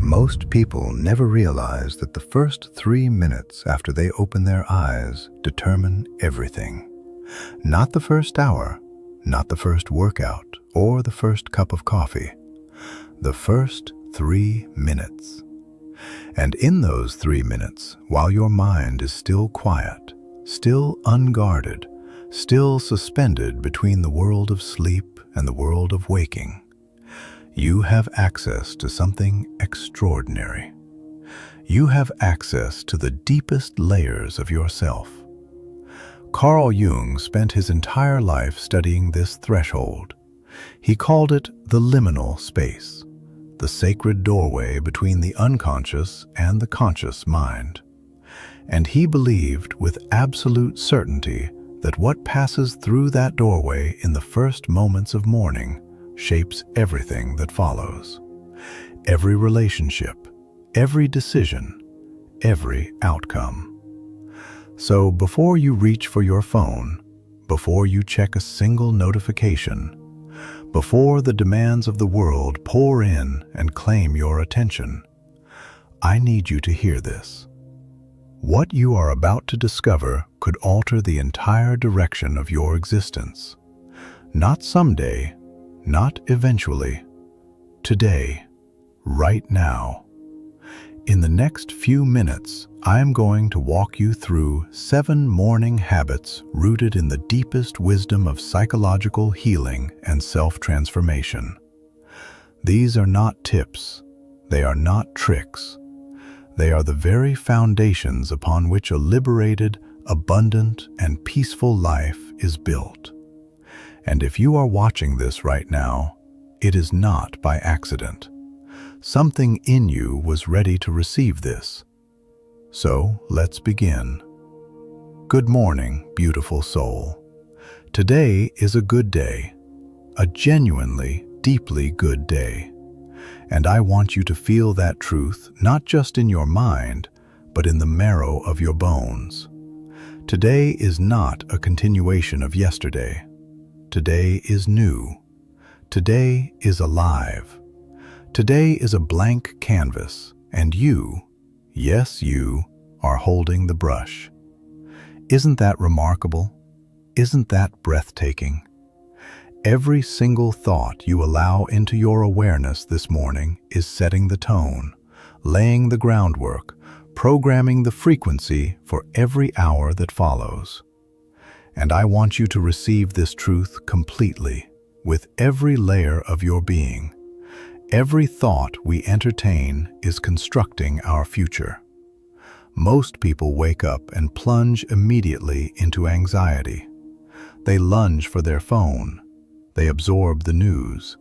Most people never realize that the first 3 minutes after they open their eyes determine everything. Not the first hour, not the first workout, or the first cup of coffee. The first 3 minutes. And in those 3 minutes, while your mind is still quiet, still unguarded, still suspended between the world of sleep and the world of waking, you have access to something extraordinary. You have access to the deepest layers of yourself. Carl Jung spent his entire life studying this threshold. He called it the liminal space, the sacred doorway between the unconscious and the conscious mind. And he believed with absolute certainty that what passes through that doorway in the first moments of morning shapes everything that follows. Every relationship, every decision, every outcome. So before you reach for your phone, before you check a single notification, before the demands of the world pour in and claim your attention, I need you to hear this. What you are about to discover could alter the entire direction of your existence. Not someday, not eventually. Today, right now. In the next few minutes, I am going to walk you through 7 morning habits rooted in the deepest wisdom of psychological healing and self-transformation. These are not tips. They are not tricks. They are the very foundations upon which a liberated, abundant, and peaceful life is built. And if you are watching this right now, it is not by accident. Something in you was ready to receive this. So let's begin. Good morning, beautiful soul. Today is a good day, a genuinely, deeply good day. And I want you to feel that truth not just in your mind, but in the marrow of your bones. Today is not a continuation of yesterday. Today is new. Today is alive. Today is a blank canvas, and you, yes you, are holding the brush. Isn't that remarkable? Isn't that breathtaking? Every single thought you allow into your awareness this morning is setting the tone, laying the groundwork, programming the frequency for every hour that follows. And I want you to receive this truth completely, with every layer of your being. Every thought we entertain is constructing our future. Most people wake up and plunge immediately into anxiety. They lunge for their phone. They absorb the news.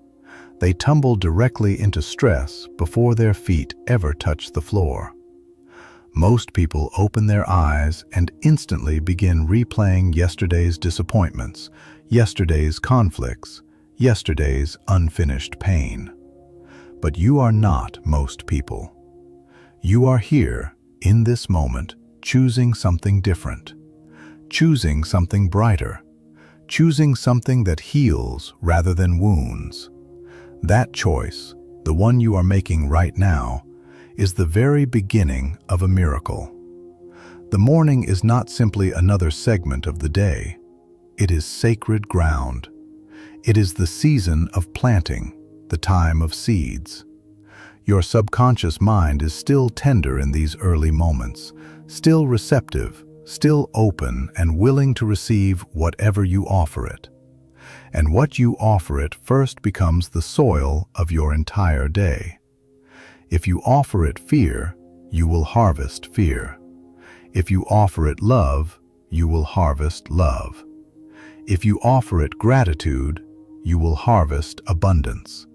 They tumble directly into stress before their feet ever touch the floor. Most people open their eyes and instantly begin replaying yesterday's disappointments, yesterday's conflicts, yesterday's unfinished pain. But you are not most people. You are here, in this moment, choosing something different, choosing something brighter, choosing something that heals rather than wounds. That choice, the one you are making right now, is the very beginning of a miracle. The morning is not simply another segment of the day. It is sacred ground. It is the season of planting, the time of seeds. Your subconscious mind is still tender in these early moments, still receptive, still open and willing to receive whatever you offer it. And what you offer it first becomes the soil of your entire day. If you offer it fear, you will harvest fear. If you offer it love, you will harvest love. If you offer it gratitude, you will harvest abundance.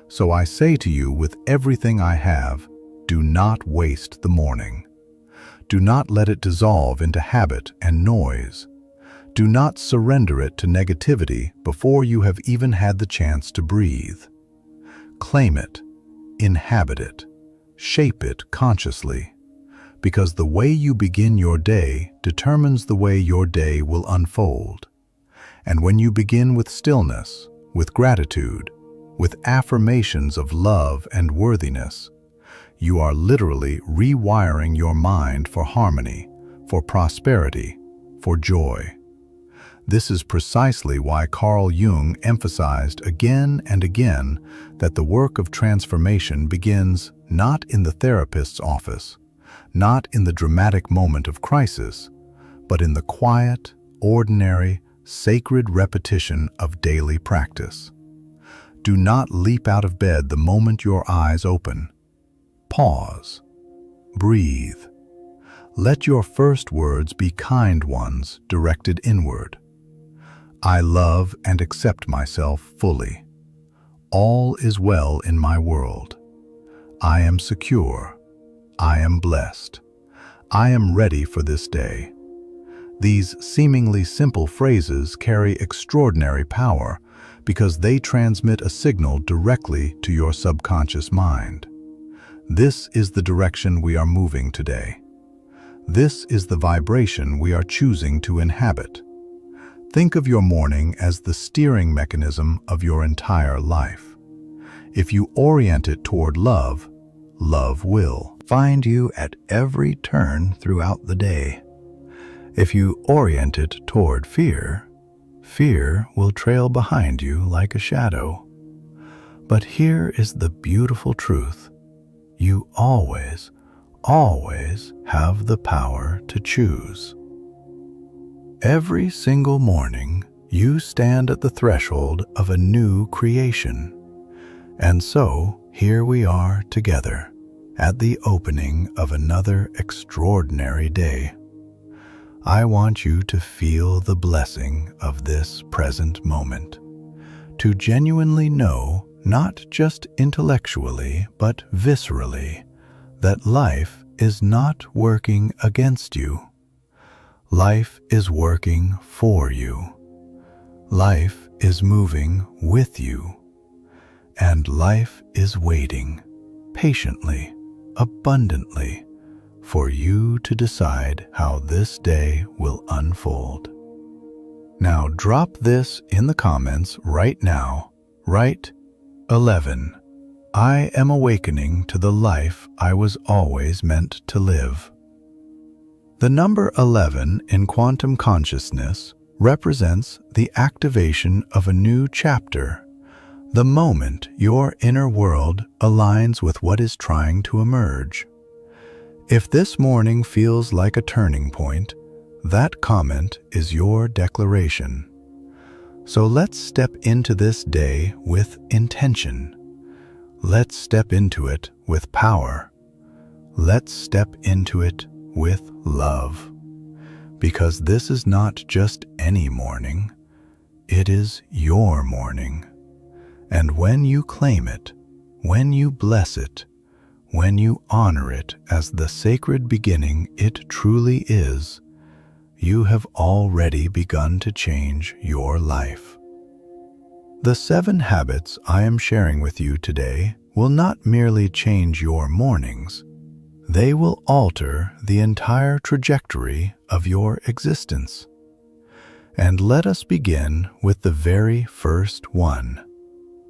So I say to you with everything I have, do not waste the morning. Do not let it dissolve into habit and noise. Do not surrender it to negativity before you have even had the chance to breathe. Claim it. Inhabit it, shape it consciously, because the way you begin your day determines the way your day will unfold. And when you begin with stillness, with gratitude, with affirmations of love and worthiness, you are literally rewiring your mind for harmony, for prosperity, for joy. This is precisely why Carl Jung emphasized again and again that the work of transformation begins not in the therapist's office, not in the dramatic moment of crisis, but in the quiet, ordinary, sacred repetition of daily practice. Do not leap out of bed the moment your eyes open. Pause. Breathe. Let your first words be kind ones directed inward. I love and accept myself fully. All is well in my world. I am secure. I am blessed. I am ready for this day. These seemingly simple phrases carry extraordinary power because they transmit a signal directly to your subconscious mind. This is the direction we are moving today. This is the vibration we are choosing to inhabit. Think of your morning as the steering mechanism of your entire life. If you orient it toward love, love will find you at every turn throughout the day. If you orient it toward fear, fear will trail behind you like a shadow. But here is the beautiful truth. You always, always have the power to choose. Every single morning, you stand at the threshold of a new creation. And so, here we are together, at the opening of another extraordinary day. I want you to feel the blessing of this present moment, to genuinely know, not just intellectually, but viscerally, that life is not working against you. Life is working for you. Life is moving with you. And life is waiting, patiently, abundantly, for you to decide how this day will unfold. Now drop this in the comments right now. Write 11. I am awakening to the life I was always meant to live. The number 11 in quantum consciousness represents the activation of a new chapter, the moment your inner world aligns with what is trying to emerge. If this morning feels like a turning point, that comment is your declaration. So let's step into this day with intention. Let's step into it with power. Let's step into it with love. Because this is not just any morning, it is your morning. And when you claim it, when you bless it, when you honor it as the sacred beginning it truly is, you have already begun to change your life. The 7 habits I am sharing with you today will not merely change your mornings, they will alter the entire trajectory of your existence. And let us begin with the very first one,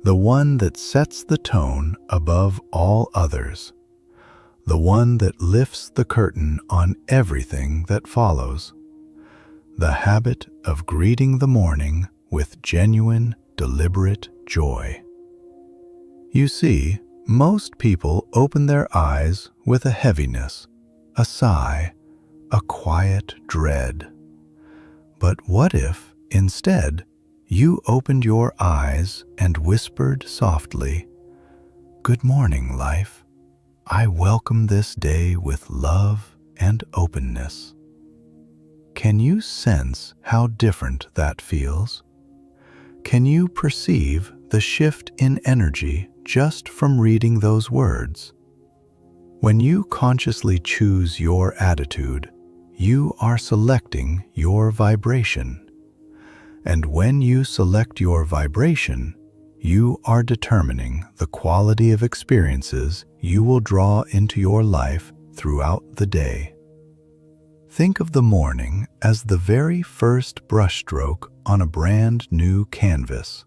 the one that sets the tone above all others, the one that lifts the curtain on everything that follows, the habit of greeting the morning with genuine, deliberate joy. You see, most people open their eyes with a heaviness, a sigh, a quiet dread. But what if, instead, you opened your eyes and whispered softly, "Good morning, life. I welcome this day with love and openness." Can you sense how different that feels? Can you perceive the shift in energy just from reading those words? When you consciously choose your attitude, you are selecting your vibration. And when you select your vibration, you are determining the quality of experiences you will draw into your life throughout the day. Think of the morning as the very first brushstroke on a brand new canvas.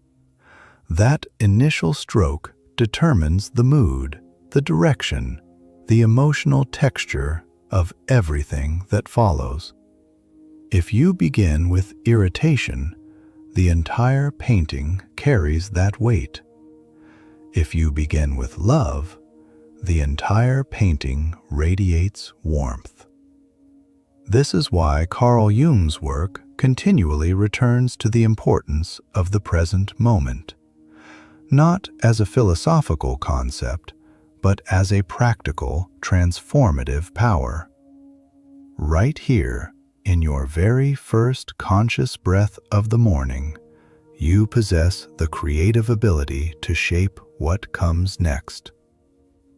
That initial stroke determines the mood, the direction, the emotional texture of everything that follows. If you begin with irritation, the entire painting carries that weight. If you begin with love, the entire painting radiates warmth. This is why Carl Jung's work continually returns to the importance of the present moment, not as a philosophical concept, but as a practical, transformative power. Right here, in your very first conscious breath of the morning, you possess the creative ability to shape what comes next.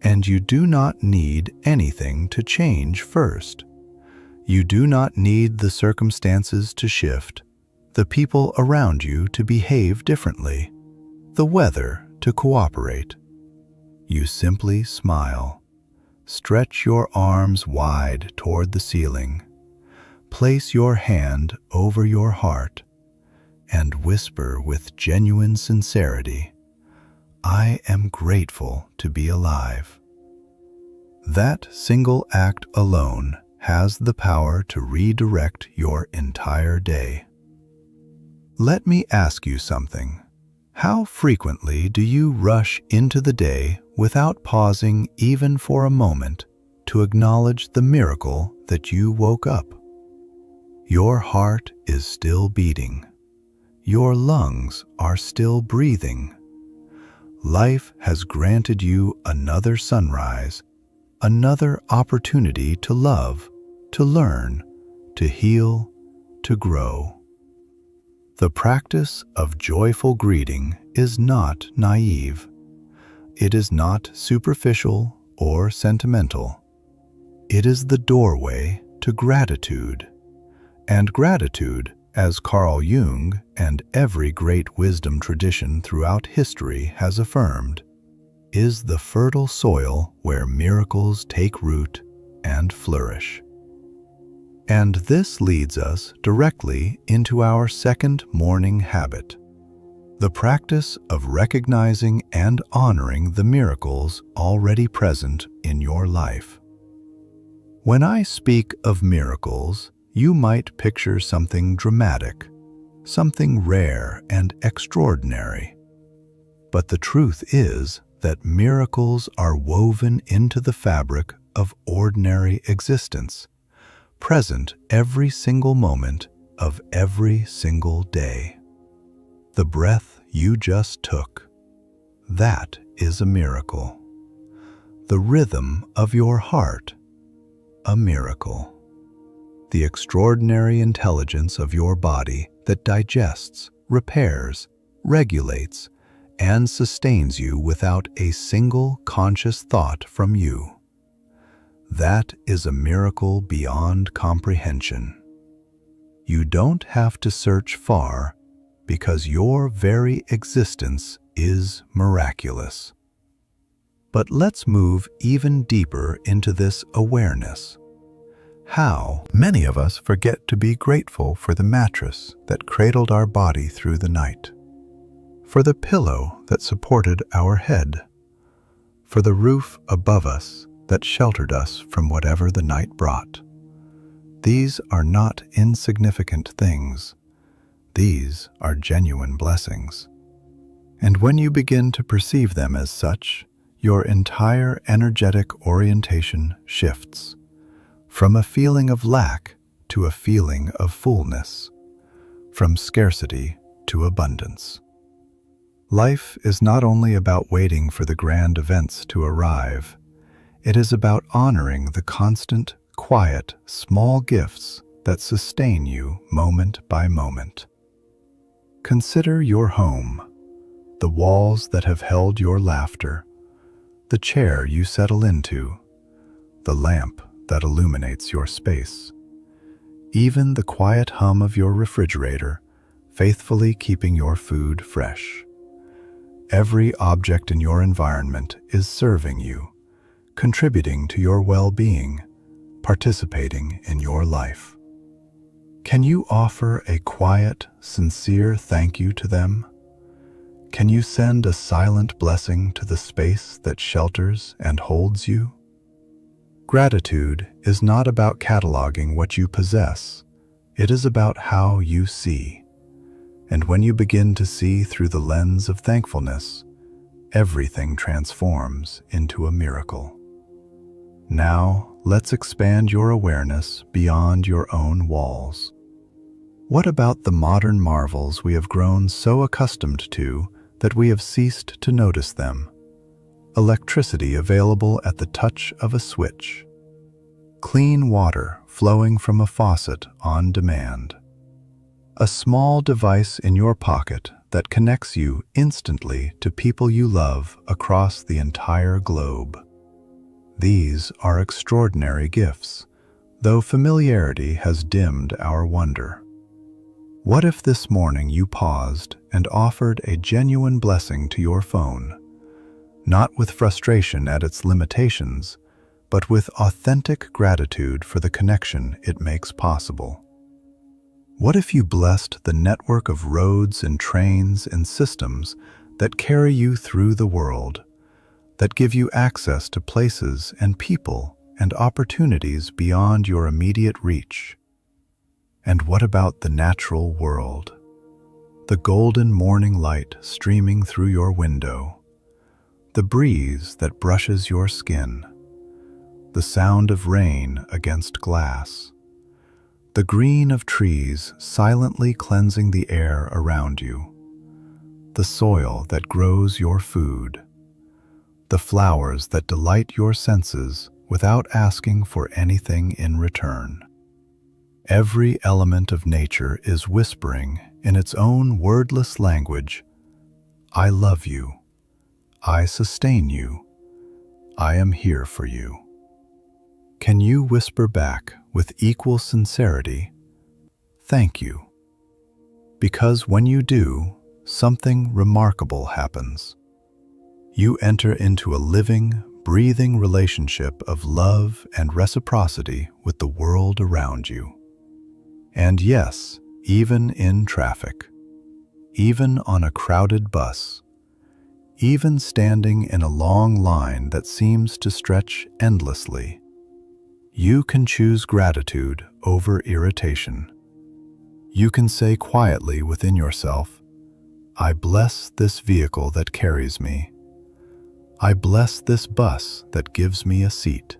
And you do not need anything to change first. You do not need the circumstances to shift, the people around you to behave differently, the weather to cooperate. You simply smile, stretch your arms wide toward the ceiling, place your hand over your heart, and whisper with genuine sincerity, "I am grateful to be alive." That single act alone has the power to redirect your entire day. Let me ask you something. How frequently do you rush into the day without pausing even for a moment to acknowledge the miracle that you woke up? Your heart is still beating. Your lungs are still breathing. Life has granted you another sunrise, another opportunity to love, to learn, to heal, to grow. The practice of joyful greeting is not naive. It is not superficial or sentimental. It is the doorway to gratitude. And gratitude, as Carl Jung and every great wisdom tradition throughout history has affirmed, is the fertile soil where miracles take root and flourish. And this leads us directly into our second morning habit, the practice of recognizing and honoring the miracles already present in your life. When I speak of miracles, you might picture something dramatic, something rare and extraordinary. But the truth is that miracles are woven into the fabric of ordinary existence, present every single moment of every single day. The breath you just took, that is a miracle. The rhythm of your heart, a miracle. The extraordinary intelligence of your body that digests, repairs, regulates, and sustains you without a single conscious thought from you. That is a miracle beyond comprehension. You don't have to search far because your very existence is miraculous. But let's move even deeper into this awareness. How many of us forget to be grateful for the mattress that cradled our body through the night, for the pillow that supported our head, for the roof above us that sheltered us from whatever the night brought. These are not insignificant things. These are genuine blessings. And when you begin to perceive them as such, your entire energetic orientation shifts from a feeling of lack to a feeling of fullness, from scarcity to abundance. Life is not only about waiting for the grand events to arrive, it is about honoring the constant, quiet, small gifts that sustain you moment by moment. Consider your home, the walls that have held your laughter, the chair you settle into, the lamp that illuminates your space, even the quiet hum of your refrigerator, faithfully keeping your food fresh. Every object in your environment is serving you, contributing to your well-being, participating in your life. Can you offer a quiet, sincere thank you to them? Can you send a silent blessing to the space that shelters and holds you? Gratitude is not about cataloging what you possess. It is about how you see. And when you begin to see through the lens of thankfulness, everything transforms into a miracle. Now, let's expand your awareness beyond your own walls. What about the modern marvels we have grown so accustomed to that we have ceased to notice them? Electricity available at the touch of a switch. Clean water flowing from a faucet on demand. A small device in your pocket that connects you instantly to people you love across the entire globe. These are extraordinary gifts, though familiarity has dimmed our wonder. What if this morning you paused and offered a genuine blessing to your phone, not with frustration at its limitations, but with authentic gratitude for the connection it makes possible? What if you blessed the network of roads and trains and systems that carry you through the world, that give you access to places and people and opportunities beyond your immediate reach? And what about the natural world? The golden morning light streaming through your window, the breeze that brushes your skin, the sound of rain against glass, the green of trees silently cleansing the air around you, the soil that grows your food, the flowers that delight your senses without asking for anything in return. Every element of nature is whispering in its own wordless language, "I love you. I sustain you. I am here for you." Can you whisper back with equal sincerity, "Thank you"? Because when you do, something remarkable happens. You enter into a living, breathing relationship of love and reciprocity with the world around you. And yes, even in traffic, even on a crowded bus, even standing in a long line that seems to stretch endlessly, you can choose gratitude over irritation. You can say quietly within yourself, "I bless this vehicle that carries me. I bless this bus that gives me a seat.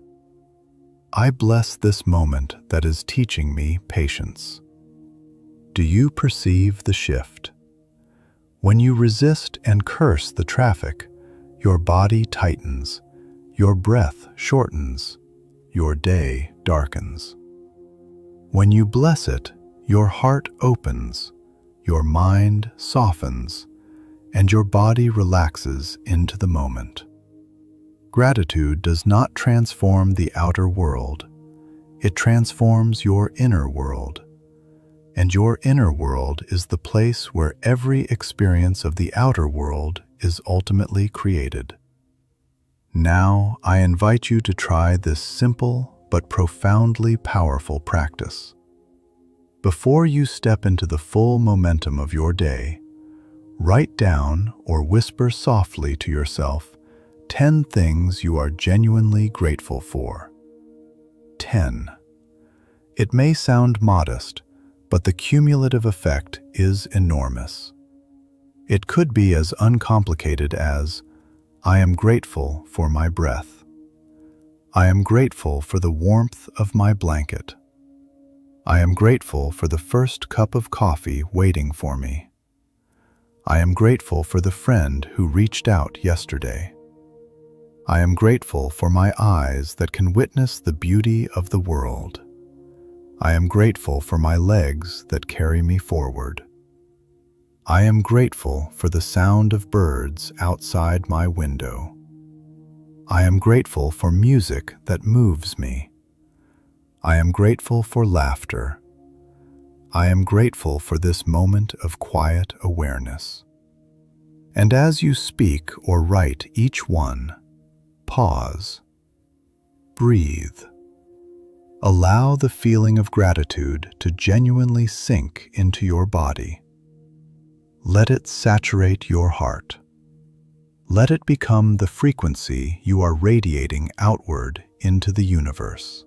I bless this moment that is teaching me patience." Do you perceive the shift? When you resist and curse the traffic, your body tightens, your breath shortens, your day darkens. When you bless it, your heart opens, your mind softens, and your body relaxes into the moment. Gratitude does not transform the outer world. It transforms your inner world. And your inner world is the place where every experience of the outer world is ultimately created. Now, I invite you to try this simple but profoundly powerful practice. Before you step into the full momentum of your day, write down or whisper softly to yourself 10 things you are genuinely grateful for. 10. It may sound modest, but the cumulative effect is enormous. It could be as uncomplicated as, "I am grateful for my breath. I am grateful for the warmth of my blanket. I am grateful for the first cup of coffee waiting for me. I am grateful for the friend who reached out yesterday. I am grateful for my eyes that can witness the beauty of the world. I am grateful for my legs that carry me forward. I am grateful for the sound of birds outside my window. I am grateful for music that moves me. I am grateful for laughter. I am grateful for this moment of quiet awareness." And as you speak or write each one, pause. Breathe. Allow the feeling of gratitude to genuinely sink into your body. Let it saturate your heart. Let it become the frequency you are radiating outward into the universe.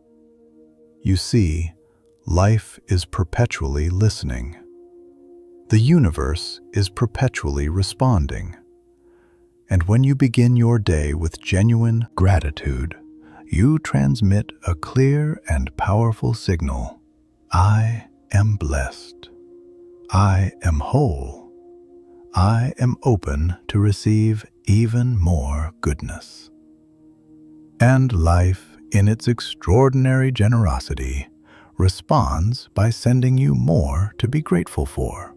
You see, life is perpetually listening. The universe is perpetually responding. And when you begin your day with genuine gratitude, you transmit a clear and powerful signal. I am blessed. I am whole. I am open to receive even more goodness. And life, in its extraordinary generosity, responds by sending you more to be grateful for.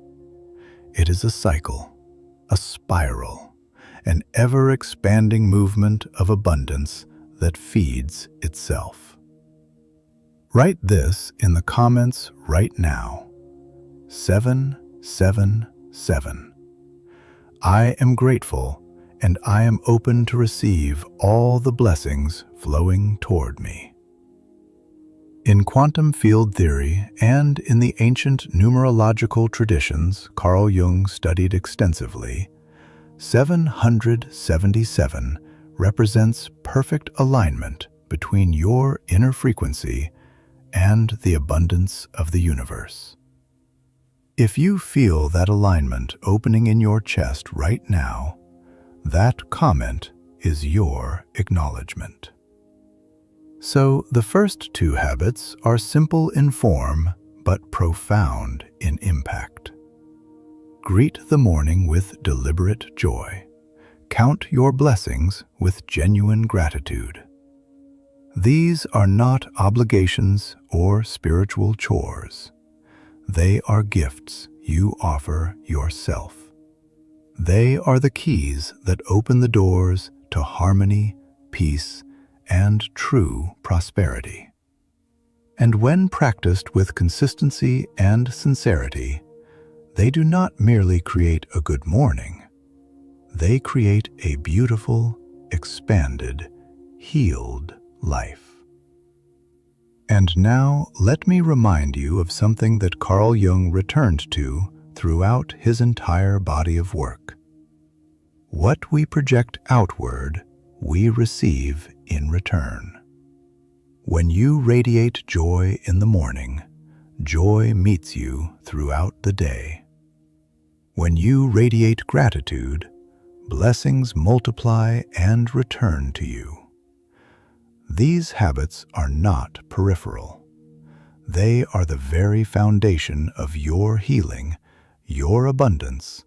It is a cycle, a spiral, an ever-expanding movement of abundance that feeds itself. Write this in the comments right now. 777. I am grateful, and I am open to receive all the blessings flowing toward me. In quantum field theory and in the ancient numerological traditions Carl Jung studied extensively, 777 represents perfect alignment between your inner frequency and the abundance of the universe. If you feel that alignment opening in your chest right now, that comment is your acknowledgement. So the first two habits are simple in form but profound in impact. Greet the morning with deliberate joy. Count your blessings with genuine gratitude. These are not obligations or spiritual chores. They are gifts you offer yourself. They are the keys that open the doors to harmony, peace, and true prosperity. And when practiced with consistency and sincerity, they do not merely create a good morning. They create a beautiful, expanded, healed life. And now let me remind you of something that Carl Jung returned to throughout his entire body of work. What we project outward, we receive in return. When you radiate joy in the morning, joy meets you throughout the day. When you radiate gratitude, blessings multiply and return to you. These habits are not peripheral. They are the very foundation of your healing, your abundance,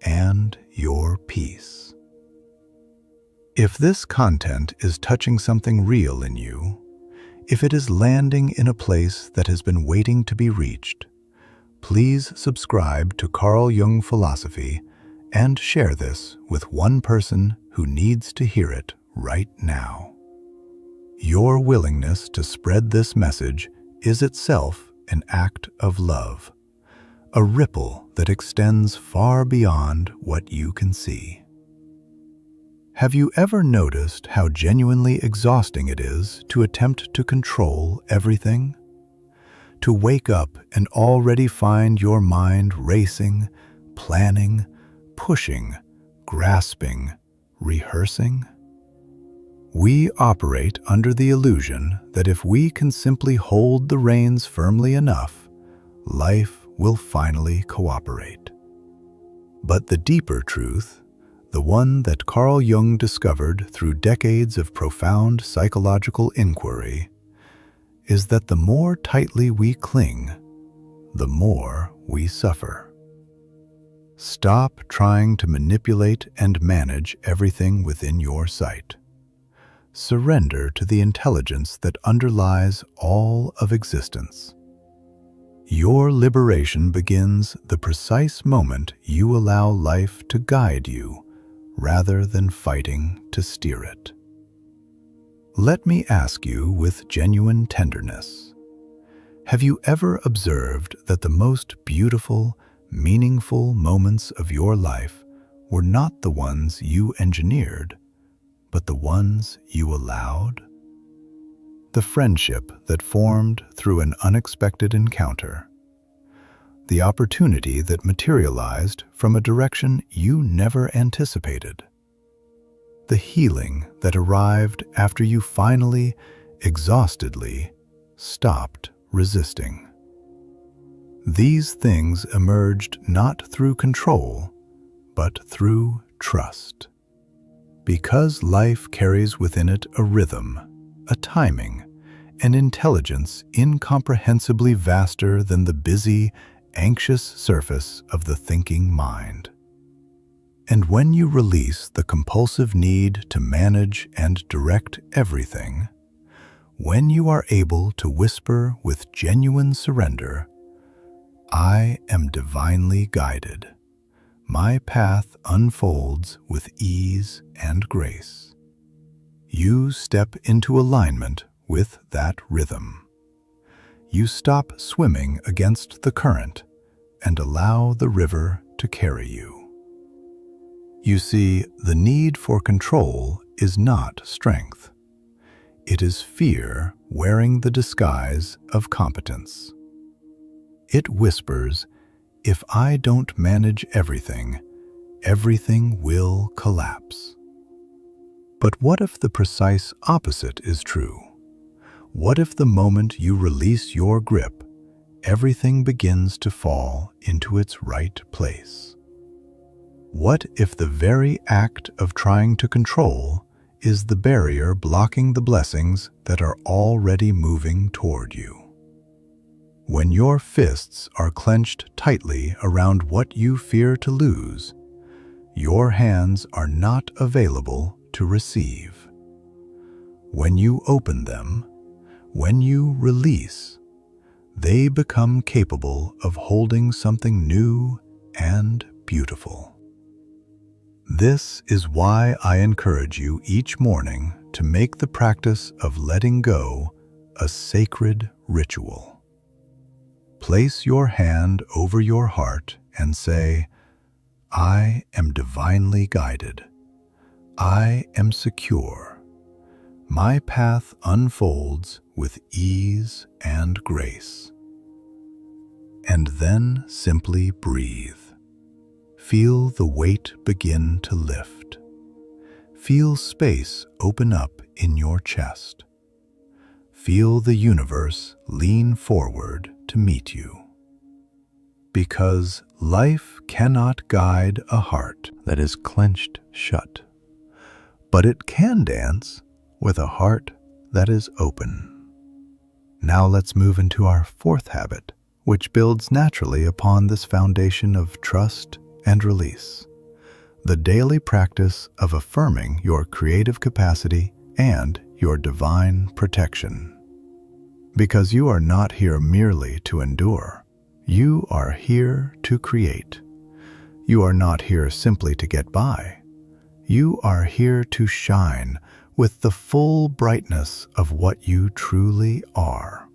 and your peace. If this content is touching something real in you, if it is landing in a place that has been waiting to be reached, please subscribe to Carl Jung Philosophy and share this with one person who needs to hear it right now. Your willingness to spread this message is itself an act of love, a ripple that extends far beyond what you can see. Have you ever noticed how genuinely exhausting it is to attempt to control everything? To wake up and already find your mind racing, planning, pushing, grasping, rehearsing? We operate under the illusion that if we can simply hold the reins firmly enough, life will finally cooperate. But the deeper truth, the one that Carl Jung discovered through decades of profound psychological inquiry, is that the more tightly we cling, the more we suffer. Stop trying to manipulate and manage everything within your sight. Surrender to the intelligence that underlies all of existence. Your liberation begins the precise moment you allow life to guide you rather than fighting to steer it. Let me ask you with genuine tenderness, have you ever observed that the most beautiful, meaningful moments of your life were not the ones you engineered, but the ones you allowed? The friendship that formed through an unexpected encounter. The opportunity that materialized from a direction you never anticipated. the healing that arrived after you finally, exhaustedly, stopped resisting. These things emerged not through control, but through trust. Because life carries within it a rhythm, a timing, an intelligence incomprehensibly vaster than the busy, anxious surface of the thinking mind. And when you release the compulsive need to manage and direct everything, when you are able to whisper with genuine surrender, "I am divinely guided. My path unfolds with ease and grace," you step into alignment with that rhythm. You stop swimming against the current and allow the river to carry you. You see, the need for control is not strength. It is fear wearing the disguise of competence. It whispers, "If I don't manage everything, everything will collapse." But what if the precise opposite is true? What if the moment you release your grip, everything begins to fall into its right place? What if the very act of trying to control is the barrier blocking the blessings that are already moving toward you? When your fists are clenched tightly around what you fear to lose, your hands are not available to receive. When you open them, when you release, they become capable of holding something new and beautiful. This is why I encourage you each morning to make the practice of letting go a sacred ritual. Place your hand over your heart and say, "I am divinely guided. I am secure. My path unfolds with ease and grace." And then simply breathe. Feel the weight begin to lift. Feel space open up in your chest. Feel the universe lean forward to meet you. Because life cannot guide a heart that is clenched shut, but it can dance with a heart that is open. Now let's move into our fourth habit, which builds naturally upon this foundation of trust and release: the daily practice of affirming your creative capacity and your divine protection. Because you are not here merely to endure, you are here to create. You are not here simply to get by. You are here to shine with the full brightness of what you truly are.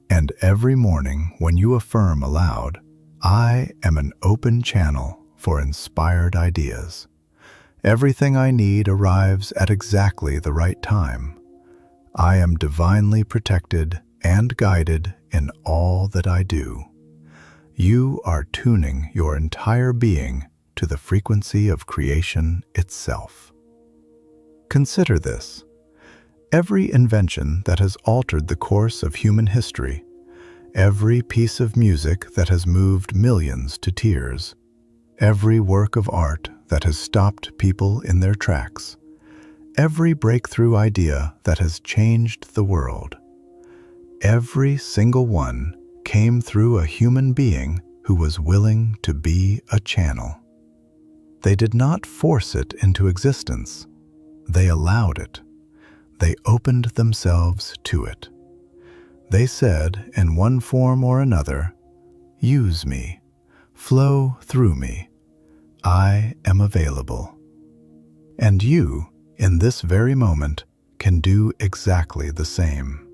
And every morning when you affirm aloud, "I am an open channel for inspired ideas. Everything I need arrives at exactly the right time. I am divinely protected and guided in all that I do," you are tuning your entire being to the frequency of creation itself. Consider this. Every invention that has altered the course of human history, every piece of music that has moved millions to tears, every work of art that has stopped people in their tracks, every breakthrough idea that has changed the world, every single one came through a human being who was willing to be a channel. They did not force it into existence. They allowed it. They opened themselves to it. They said, in one form or another, "Use me. Flow through me. I am available." And you, in this very moment, can do exactly the same.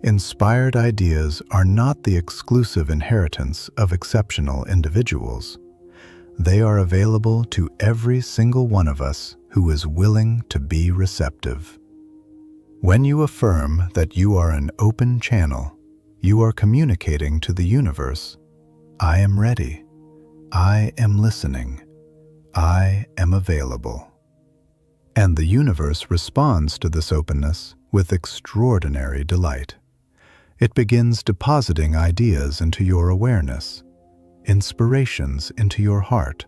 Inspired ideas are not the exclusive inheritance of exceptional individuals. They are available to every single one of us who is willing to be receptive. When you affirm that you are an open channel, you are communicating to the universe, "I am ready. I am listening. I am available." And the universe responds to this openness with extraordinary delight. It begins depositing ideas into your awareness, inspirations into your heart,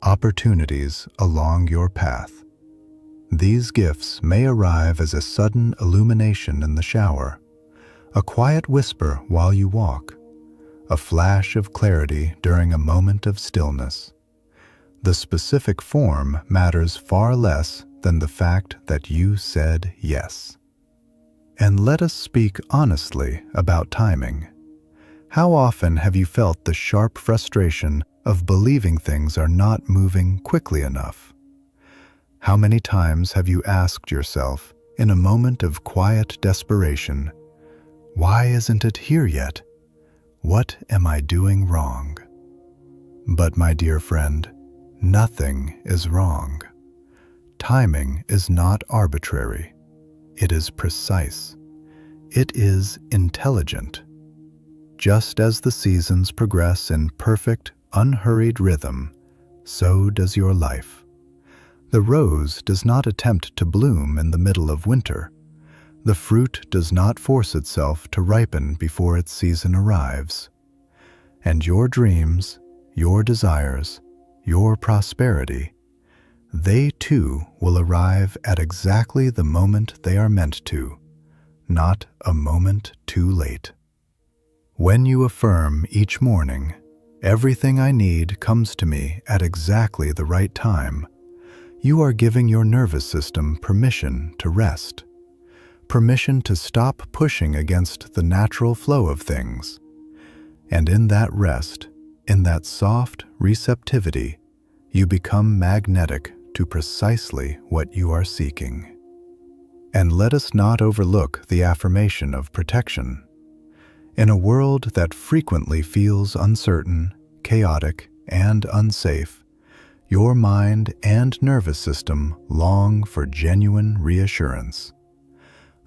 opportunities along your path. These gifts may arrive as a sudden illumination in the shower, a quiet whisper while you walk, a flash of clarity during a moment of stillness. The specific form matters far less than the fact that you said yes. And let us speak honestly about timing. How often have you felt the sharp frustration of believing things are not moving quickly enough? How many times have you asked yourself, in a moment of quiet desperation, why isn't it here yet? What am I doing wrong? But my dear friend, nothing is wrong. Timing is not arbitrary. It is precise. It is intelligent. Just as the seasons progress in perfect, unhurried rhythm, so does your life. The rose does not attempt to bloom in the middle of winter. The fruit does not force itself to ripen before its season arrives. And your dreams, your desires, your prosperity, they too will arrive at exactly the moment they are meant to, not a moment too late. When you affirm each morning, "Everything I need comes to me at exactly the right time," you are giving your nervous system permission to rest, permission to stop pushing against the natural flow of things. And in that rest, in that soft receptivity, you become magnetic to precisely what you are seeking. And let us not overlook the affirmation of protection. In a world that frequently feels uncertain, chaotic, and unsafe, your mind and nervous system long for genuine reassurance.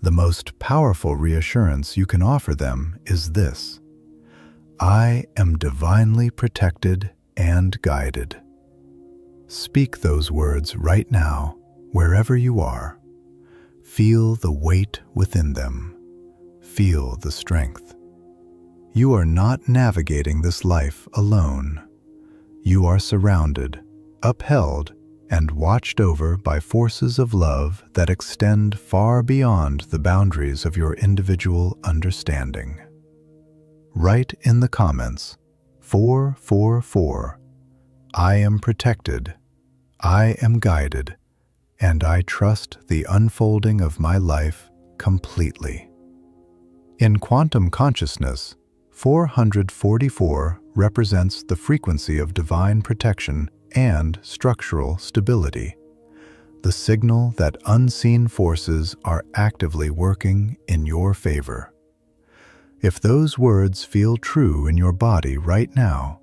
The most powerful reassurance you can offer them is this: I am divinely protected and guided. Speak those words right now, wherever you are. Feel the weight within them. Feel the strength. You are not navigating this life alone. You are surrounded, upheld, and watched over by forces of love that extend far beyond the boundaries of your individual understanding. Write in the comments, 444, I am protected, I am guided, and I trust the unfolding of my life completely. In quantum consciousness, 444 represents the frequency of divine protection and structural stability, the signal that unseen forces are actively working in your favor. If those words feel true in your body right now,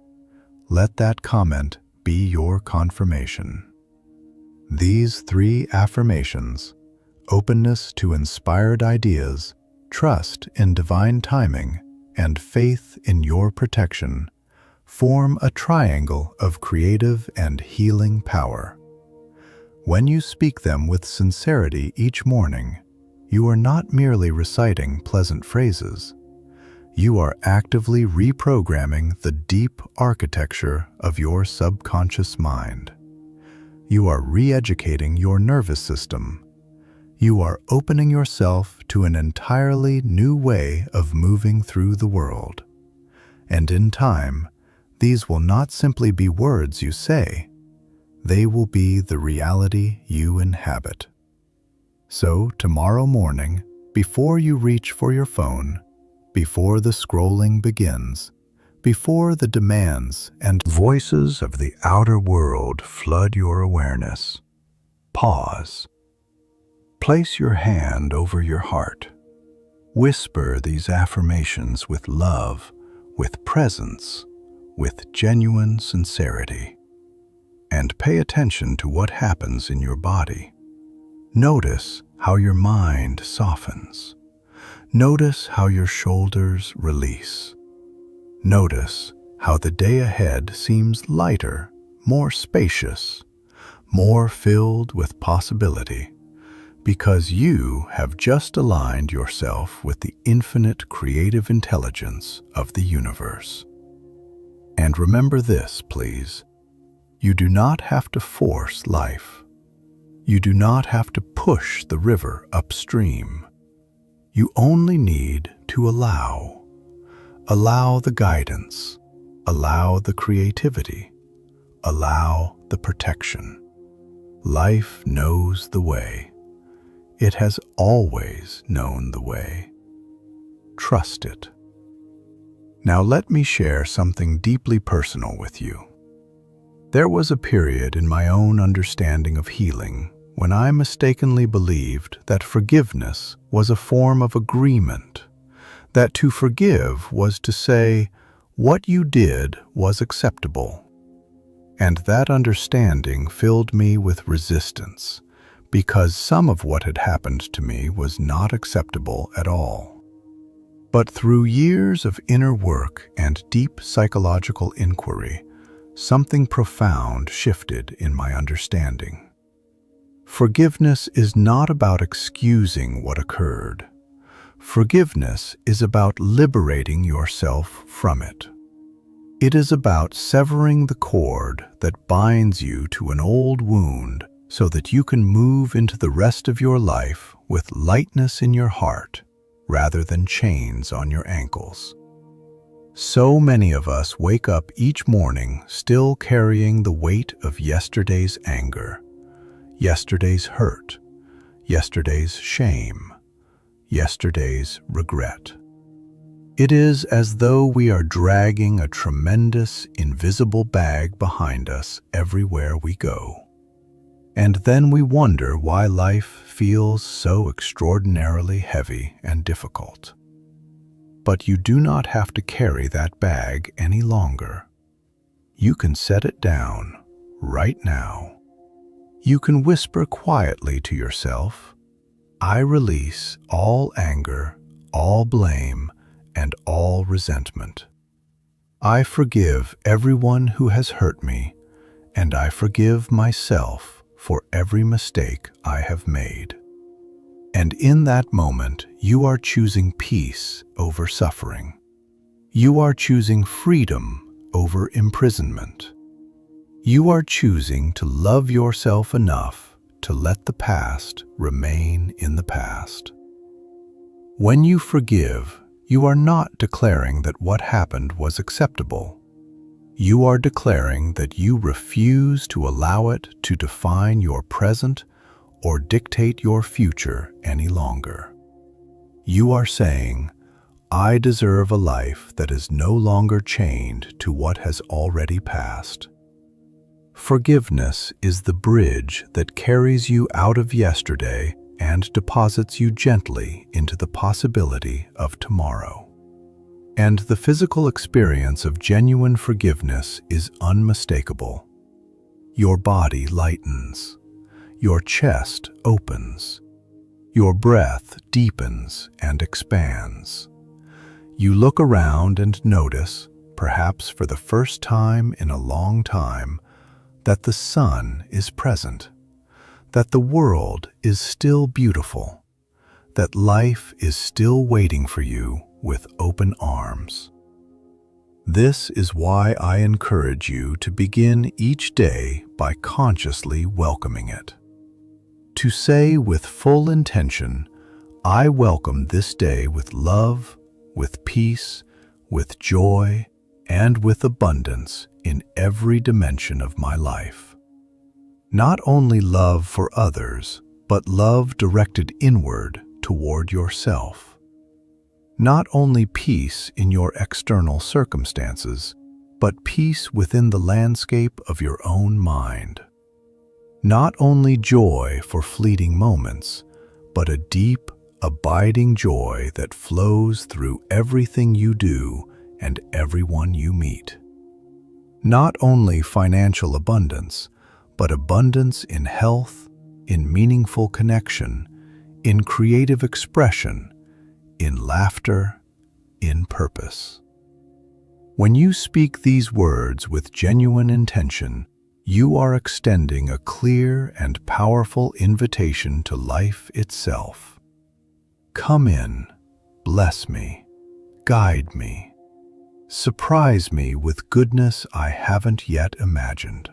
let that comment be your confirmation. These three affirmations, openness to inspired ideas, trust in divine timing, and faith in your protection, form a triangle of creative and healing power. When you speak them with sincerity each morning, you are not merely reciting pleasant phrases. You are actively reprogramming the deep architecture of your subconscious mind. You are re-educating your nervous system. You are opening yourself to an entirely new way of moving through the world. And in time, these will not simply be words you say. They will be the reality you inhabit. So tomorrow morning, before you reach for your phone, before the scrolling begins, before the demands and voices of the outer world flood your awareness, pause. Place your hand over your heart. Whisper these affirmations with love, with presence, with genuine sincerity. And pay attention to what happens in your body. Notice how your mind softens. Notice how your shoulders release. Notice how the day ahead seems lighter, more spacious, more filled with possibility, because you have just aligned yourself with the infinite creative intelligence of the universe. And remember this, please. You do not have to force life. You do not have to push the river upstream. You only need to allow. Allow the guidance. Allow the creativity. Allow the protection. Life knows the way. It has always known the way. Trust it. Now let me share something deeply personal with you. There was a period in my own understanding of healing when I mistakenly believed that forgiveness was a form of agreement, that to forgive was to say, what you did was acceptable. And that understanding filled me with resistance, because some of what had happened to me was not acceptable at all. But through years of inner work and deep psychological inquiry, something profound shifted in my understanding. Forgiveness is not about excusing what occurred. Forgiveness is about liberating yourself from it. It is about severing the cord that binds you to an old wound so that you can move into the rest of your life with lightness in your heart rather than chains on your ankles. So many of us wake up each morning still carrying the weight of yesterday's anger, yesterday's hurt, yesterday's shame, yesterday's regret. It is as though we are dragging a tremendous, invisible bag behind us everywhere we go. And then we wonder why life feels so extraordinarily heavy and difficult. But you do not have to carry that bag any longer. You can set it down right now. You can whisper quietly to yourself, I release all anger, all blame, and all resentment. I forgive everyone who has hurt me, and I forgive myself for every mistake I have made. And in that moment, you are choosing peace over suffering. You are choosing freedom over imprisonment. You are choosing to love yourself enough to let the past remain in the past. When you forgive, you are not declaring that what happened was acceptable. You are declaring that you refuse to allow it to define your present or dictate your future any longer. You are saying, I deserve a life that is no longer chained to what has already passed. Forgiveness is the bridge that carries you out of yesterday and deposits you gently into the possibility of tomorrow. And the physical experience of genuine forgiveness is unmistakable. Your body lightens. Your chest opens. Your breath deepens and expands. You look around and notice, perhaps for the first time in a long time, that the sun is present, that the world is still beautiful, that life is still waiting for you with open arms. This is why I encourage you to begin each day by consciously welcoming it. To say with full intention, I welcome this day with love, with peace, with joy, and with abundance in every dimension of my life. Not only love for others, but love directed inward toward yourself. Not only peace in your external circumstances, but peace within the landscape of your own mind. Not only joy for fleeting moments, but a deep, abiding joy that flows through everything you do and everyone you meet. Not only financial abundance, but abundance in health, in meaningful connection, in creative expression, in laughter, in purpose. When you speak these words with genuine intention, you are extending a clear and powerful invitation to life itself. Come in, bless me, guide me, surprise me with goodness I haven't yet imagined.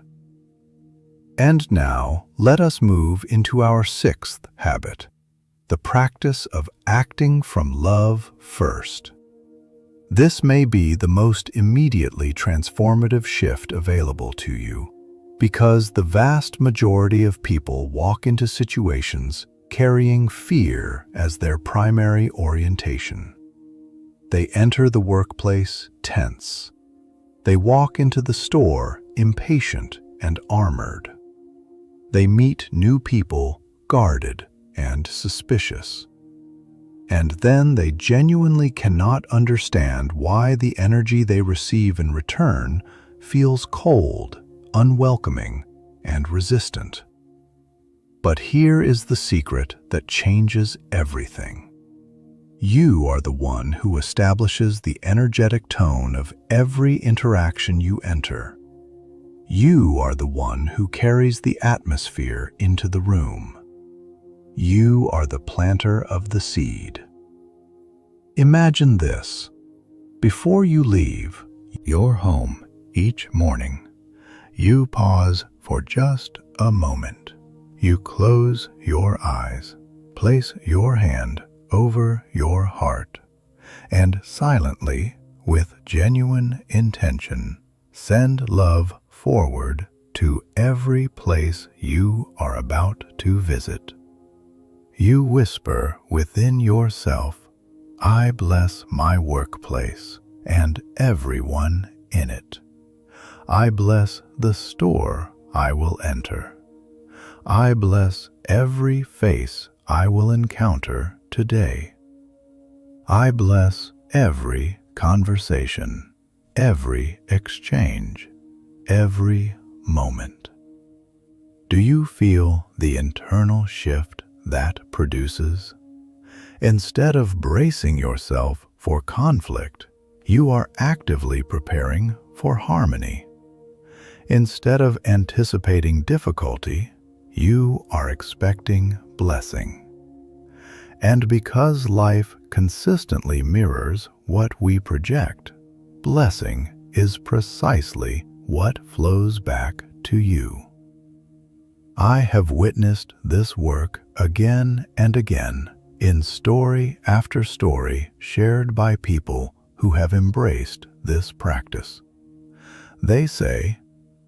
And now, let us move into our sixth habit, the practice of acting from love first. This may be the most immediately transformative shift available to you, because the vast majority of people walk into situations carrying fear as their primary orientation. They enter the workplace tense. They walk into the store impatient and armored. They meet new people guarded and suspicious. And then they genuinely cannot understand why the energy they receive in return feels cold, unwelcoming, and resistant. But here is the secret that changes everything. You are the one who establishes the energetic tone of every interaction you enter. You are the one who carries the atmosphere into the room. You are the planter of the seed. Imagine this. Before you leave your home each morning, you pause for just a moment. You close your eyes, place your hand over your heart, and silently, with genuine intention, send love forward to every place you are about to visit. You whisper within yourself, "I bless my workplace and everyone in it. I bless the store I will enter. I bless every face I will encounter today. I bless every conversation, every exchange, every moment." Do you feel the internal shift that produces? Instead of bracing yourself for conflict, you are actively preparing for harmony. Instead of anticipating difficulty, you are expecting blessing. And because life consistently mirrors what we project, blessing is precisely what flows back to you. I have witnessed this work again and again in story after story shared by people who have embraced this practice. They say,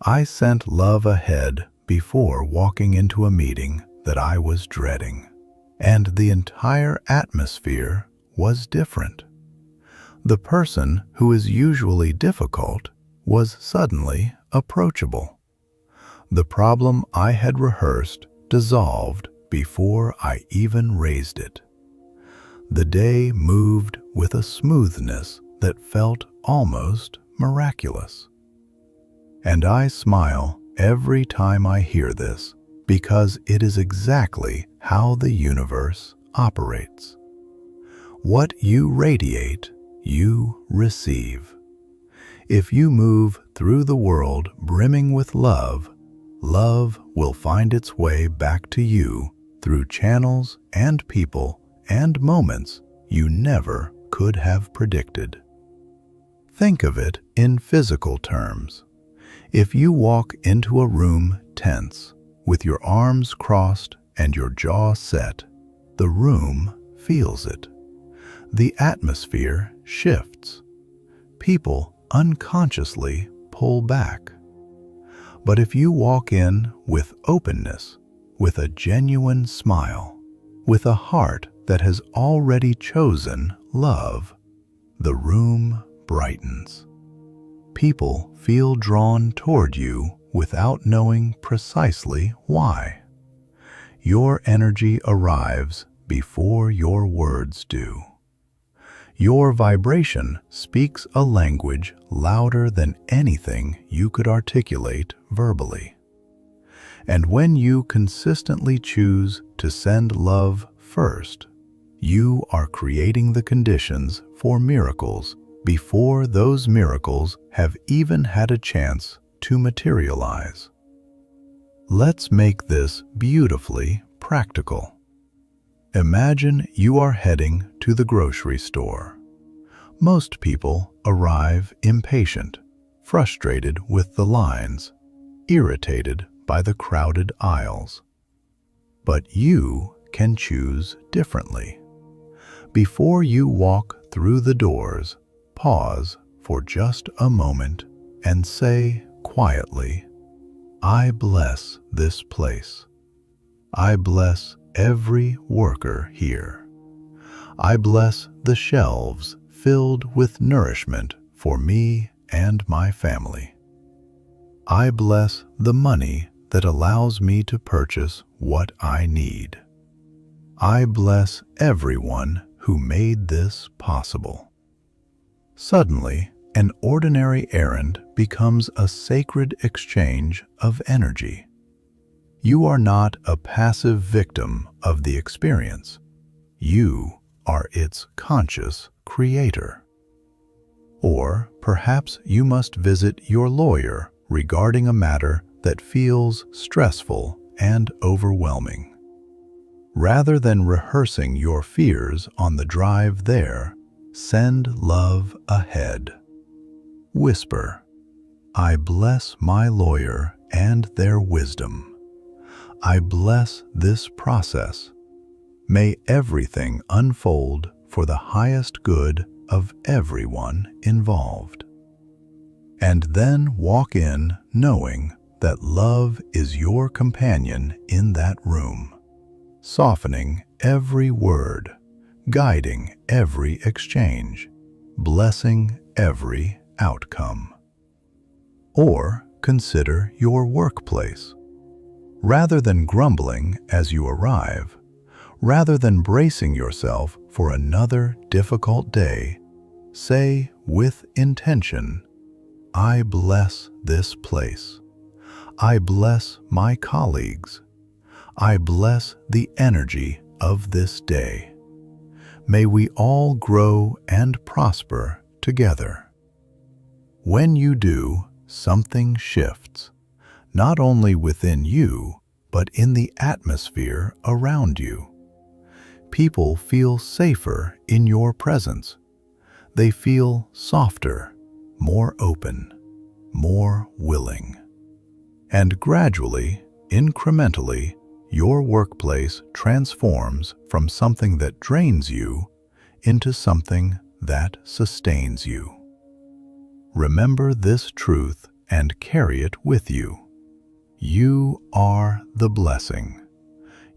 "I sent love ahead before walking into a meeting that I was dreading, and the entire atmosphere was different. The person who is usually difficult was suddenly approachable. The problem I had rehearsed dissolved before I even raised it. The day moved with a smoothness that felt almost miraculous." And I smile every time I hear this, because it is exactly how the universe operates. What you radiate, you receive. If you move through the world brimming with love, love will find its way back to you through channels and people and moments you never could have predicted. Think of it in physical terms. If you walk into a room tense, with your arms crossed and your jaw set, the room feels it. The atmosphere shifts. People unconsciously pull back. But if you walk in with openness, with a genuine smile, with a heart that has already chosen love, the room brightens. People feel drawn toward you without knowing precisely why. Your energy arrives before your words do. Your vibration speaks a language louder than anything you could articulate verbally. And when you consistently choose to send love first, you are creating the conditions for miracles before those miracles have even had a chance to materialize. Let's make this beautifully practical. Imagine you are heading to the grocery store. Most people arrive impatient, frustrated with the lines, irritated by the crowded aisles. But you can choose differently. Before you walk through the doors, pause for just a moment and say quietly, "I bless this place. I bless every worker here. I bless the shelves filled with nourishment for me and my family. I bless the money that allows me to purchase what I need. I bless everyone who made this possible." Suddenly, an ordinary errand becomes a sacred exchange of energy. You are not a passive victim of the experience. You are its conscious creator. Or perhaps you must visit your lawyer regarding a matter that feels stressful and overwhelming. Rather than rehearsing your fears on the drive there, send love ahead. Whisper, "I bless my lawyer and their wisdom. I bless this process. May everything unfold for the highest good of everyone involved." And then walk in knowing that love is your companion in that room, softening every word, guiding every exchange, blessing every outcome. Or consider your workplace. Rather than grumbling as you arrive, rather than bracing yourself for another difficult day, say with intention, "I bless this place. I bless my colleagues. I bless the energy of this day. May we all grow and prosper together." When you do, something shifts, not only within you, but in the atmosphere around you. People feel safer in your presence. They feel softer, more open, more willing. And gradually, incrementally, your workplace transforms from something that drains you into something that sustains you. Remember this truth and carry it with you. You are the blessing.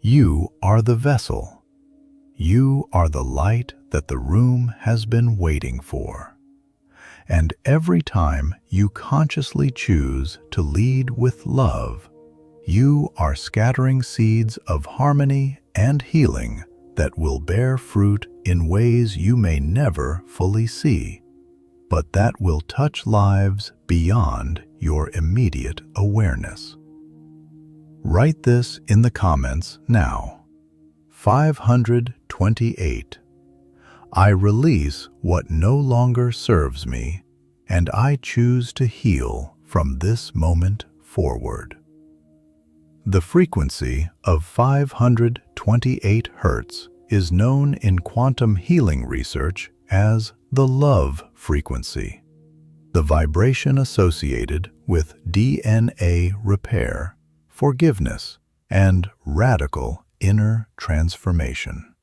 You are the vessel. You are the light that the room has been waiting for. And every time you consciously choose to lead with love, you are scattering seeds of harmony and healing that will bear fruit in ways you may never fully see, but that will touch lives beyond your immediate awareness. Write this in the comments now. 528. I release what no longer serves me, and I choose to heal from this moment forward. The frequency of 528 Hz is known in quantum healing research as the love frequency, the vibration associated with DNA repair, forgiveness, and radical inner transformation.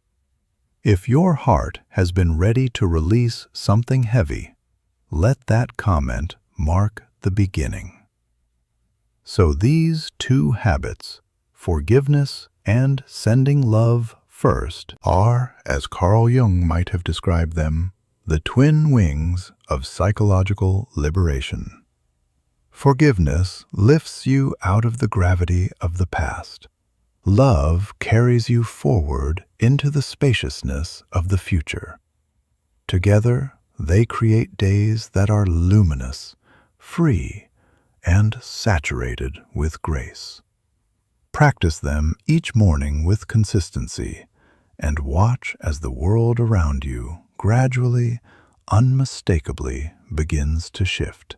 If your heart has been ready to release something heavy, let that comment mark the beginning. So these two habits, forgiveness and sending love first, are, as Carl Jung might have described them, the twin wings of psychological liberation. Forgiveness lifts you out of the gravity of the past. Love carries you forward into the spaciousness of the future. Together, they create days that are luminous, free, and saturated with grace. Practice them each morning with consistency, and watch as the world around you gradually, unmistakably begins to shift.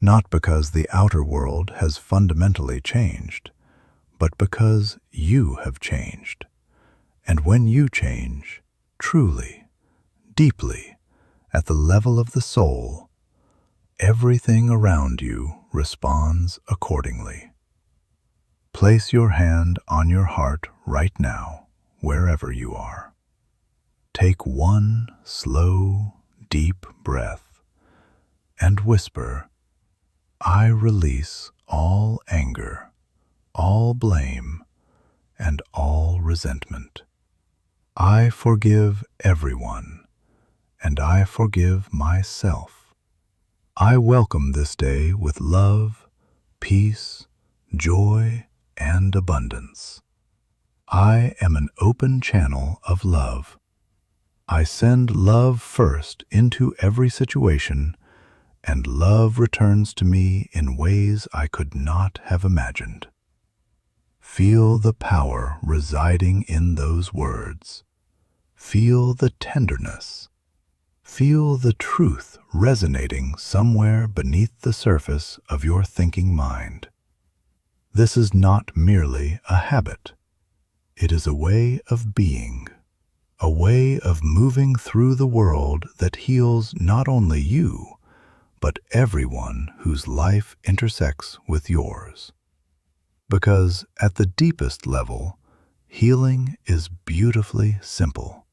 Not because the outer world has fundamentally changed, but because you have changed. And when you change, truly, deeply, at the level of the soul, everything around you responds accordingly. Place your hand on your heart right now, wherever you are. Take one slow, deep breath and whisper, "I release all anger, all blame, and all resentment. I forgive everyone, and I forgive myself. I welcome this day with love, peace, joy, and abundance. I am an open channel of love. I send love first into every situation, and love returns to me in ways I could not have imagined." Feel the power residing in those words. Feel the tenderness. Feel the truth resonating somewhere beneath the surface of your thinking mind. This is not merely a habit. It is a way of being, a way of moving through the world that heals not only you, but everyone whose life intersects with yours. Because at the deepest level, healing is beautifully simple.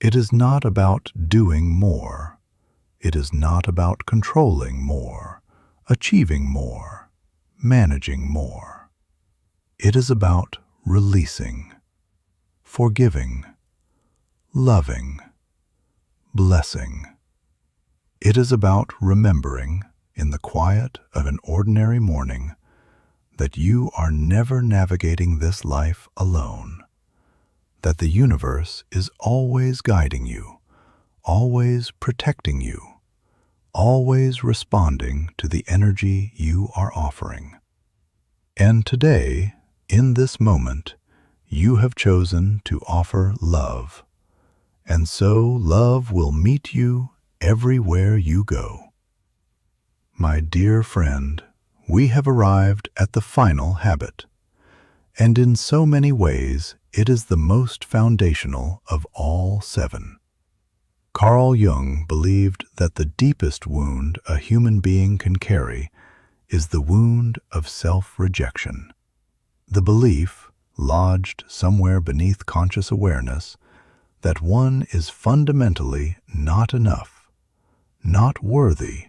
It is not about doing more. It is not about controlling more, achieving more, managing more. It is about releasing, forgiving, loving, blessing. It is about remembering, in the quiet of an ordinary morning, that you are never navigating this life alone, that the universe is always guiding you, always protecting you, always responding to the energy you are offering. And today, in this moment, you have chosen to offer love, and so love will meet you everywhere you go. My dear friend, we have arrived at the final habit, and in so many ways it is the most foundational of all 7. Carl Jung believed that the deepest wound a human being can carry is the wound of self-rejection. The belief, lodged somewhere beneath conscious awareness, that one is fundamentally not enough, not worthy,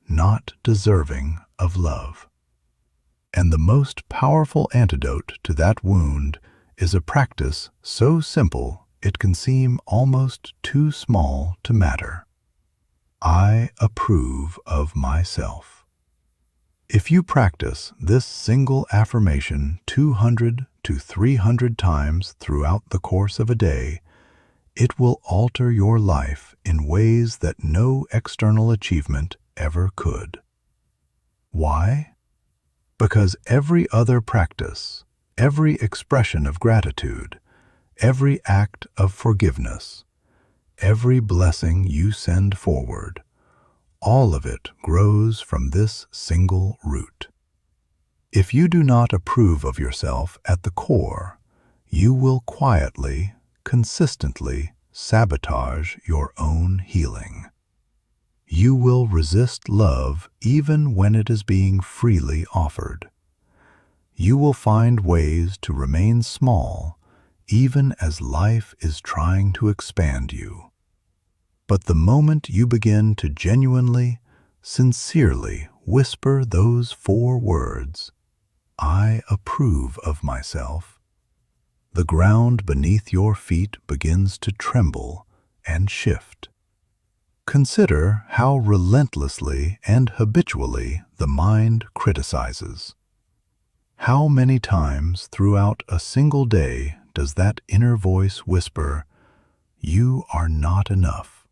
not deserving of love. And the most powerful antidote to that wound is a practice so simple it can seem almost too small to matter. I approve of myself. If you practice this single affirmation 200 to 300 times throughout the course of a day, it will alter your life in ways that no external achievement ever could. Why? Because every other practice, every expression of gratitude, every act of forgiveness, every blessing you send forward, all of it grows from this single root. If you do not approve of yourself at the core, you will quietly, consistently sabotage your own healing. You will resist love even when it is being freely offered. You will find ways to remain small even as life is trying to expand you. But the moment you begin to genuinely, sincerely whisper those 4 words, "I approve of myself," the ground beneath your feet begins to tremble and shift. Consider how relentlessly and habitually the mind criticizes. How many times throughout a single day does that inner voice whisper, "You are not enough.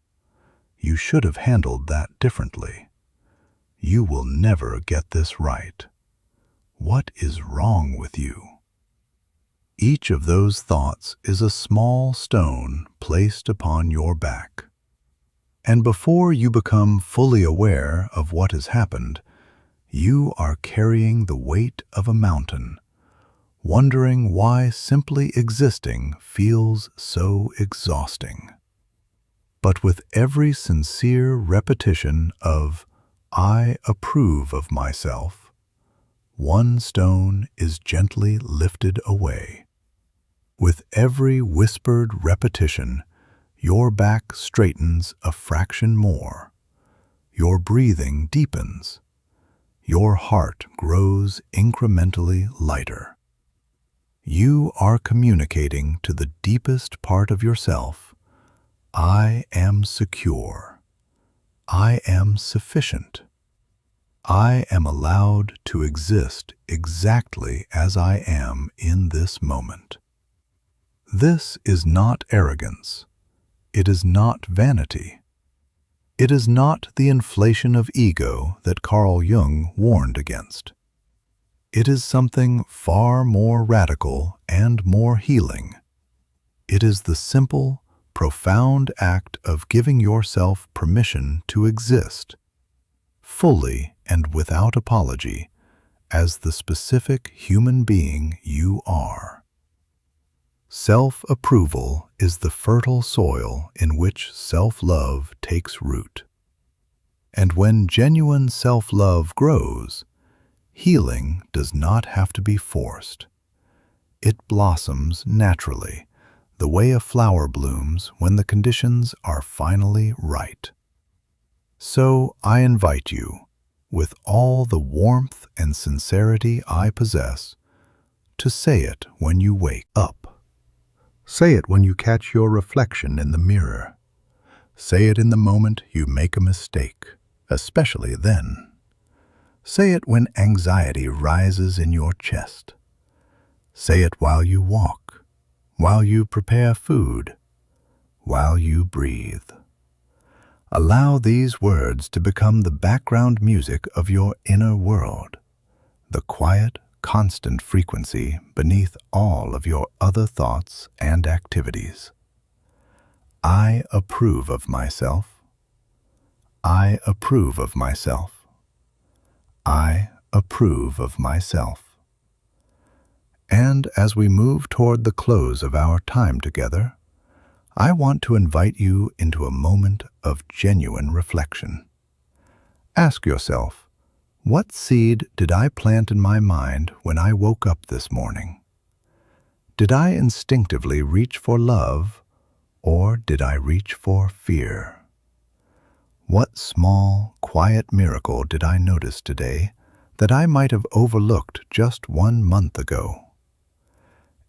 You should have handled that differently. You will never get this right. What is wrong with you?" Each of those thoughts is a small stone placed upon your back. And before you become fully aware of what has happened, you are carrying the weight of a mountain, wondering why simply existing feels so exhausting. But with every sincere repetition of "I approve of myself," one stone is gently lifted away. With every whispered repetition, your back straightens a fraction more, your breathing deepens, your heart grows incrementally lighter. You are communicating to the deepest part of yourself, "I am secure. I am sufficient. I am allowed to exist exactly as I am in this moment." This is not arrogance. It is not vanity. It is not the inflation of ego that Carl Jung warned against. It is something far more radical and more healing. It is the simple, profound act of giving yourself permission to exist, fully and without apology, as the specific human being you are. Self-approval is the fertile soil in which self-love takes root. And when genuine self-love grows, healing does not have to be forced. It blossoms naturally, the way a flower blooms when the conditions are finally right. So I invite you, with all the warmth and sincerity I possess, to say it when you wake up. Say it when you catch your reflection in the mirror. Say it in the moment you make a mistake, especially then. Say it when anxiety rises in your chest. Say it while you walk, while you prepare food, while you breathe. Allow these words to become the background music of your inner world, the quiet, constant frequency beneath all of your other thoughts and activities. I approve of myself. I approve of myself. I approve of myself. And as we move toward the close of our time together, I want to invite you into a moment of genuine reflection. Ask yourself, what seed did I plant in my mind when I woke up this morning? Did I instinctively reach for love, or did I reach for fear? What small, quiet miracle did I notice today that I might have overlooked just 1 month ago?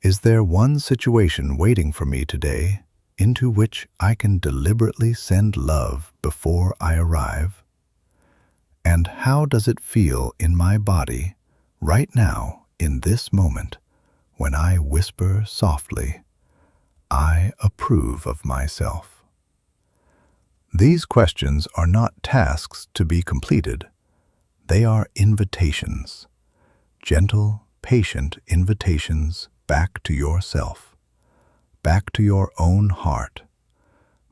Is there one situation waiting for me today into which I can deliberately send love before I arrive? And how does it feel in my body right now in this moment when I whisper softly, "I approve of myself"? These questions are not tasks to be completed. They are invitations, gentle, patient invitations back to yourself, back to your own heart,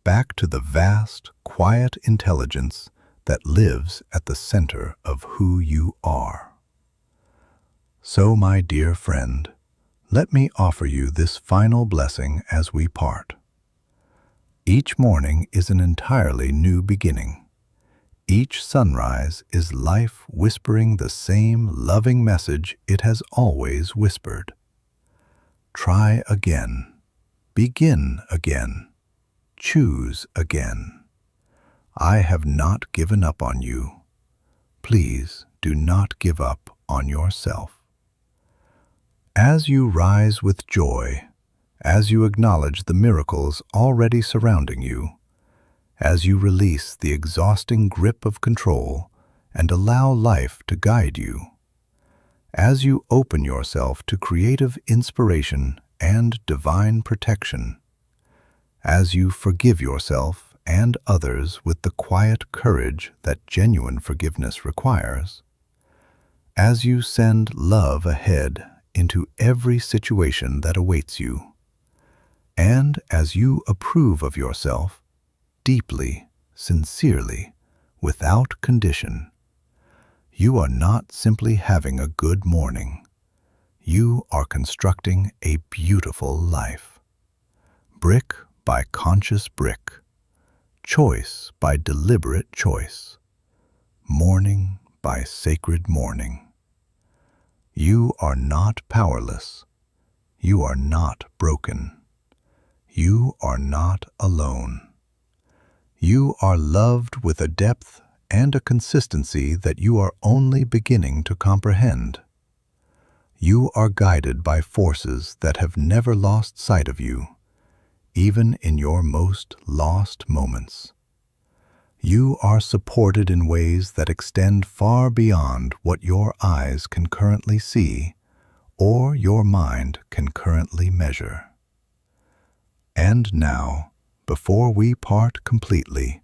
back to the vast, quiet intelligence that lives at the center of who you are. So, my dear friend, let me offer you this final blessing as we part. Each morning is an entirely new beginning. Each sunrise is life whispering the same loving message it has always whispered. Try again. Begin again. Choose again. I have not given up on you. Please do not give up on yourself. As you rise with joy, as you acknowledge the miracles already surrounding you, as you release the exhausting grip of control and allow life to guide you, as you open yourself to creative inspiration and divine protection, as you forgive yourself and others with the quiet courage that genuine forgiveness requires, as you send love ahead into every situation that awaits you, and as you approve of yourself deeply sincerely, without condition. You are not simply having a good morning. You are constructing a beautiful life. Brick by conscious brick, choice by deliberate choice, morning by sacred morning. You are not powerless. You are not broken. You are not alone. You are loved with a depth and a consistency that you are only beginning to comprehend. You are guided by forces that have never lost sight of you, even in your most lost moments. You are supported in ways that extend far beyond what your eyes can currently see or your mind can currently measure. And now, before we part completely,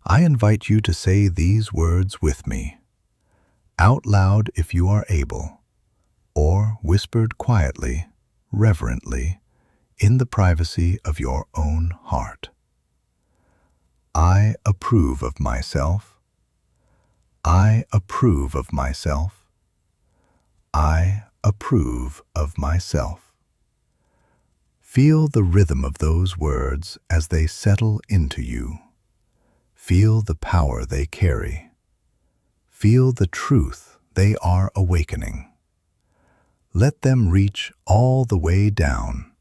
I invite you to say these words with me, out loud if you are able, or whispered quietly, reverently, in the privacy of your own heart. I approve of myself. I approve of myself. I approve of myself. Feel the rhythm of those words as they settle into you. Feel the power they carry. Feel the truth they are awakening. Let them reach all the way down,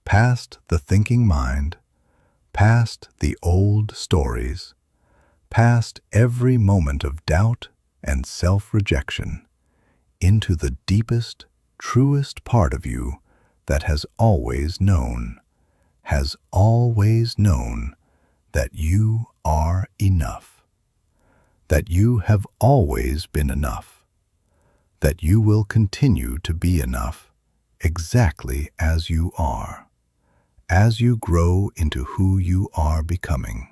past the thinking mind, past the old stories, past every moment of doubt and self-rejection, into the deepest, truest part of you that has always known that you are enough, that you have always been enough, that you will continue to be enough exactly as you are, as you grow into who you are becoming.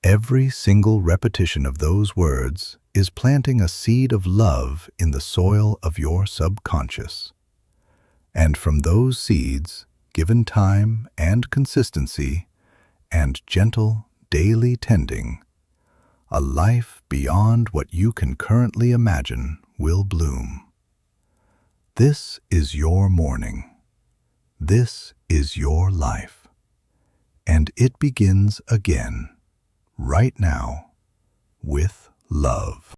Every single repetition of those words is planting a seed of love in the soil of your subconscious. And from those seeds, given time and consistency and gentle daily tending, a life beyond what you can currently imagine will bloom. This is your morning. This is your life. And it begins again, right now, with love.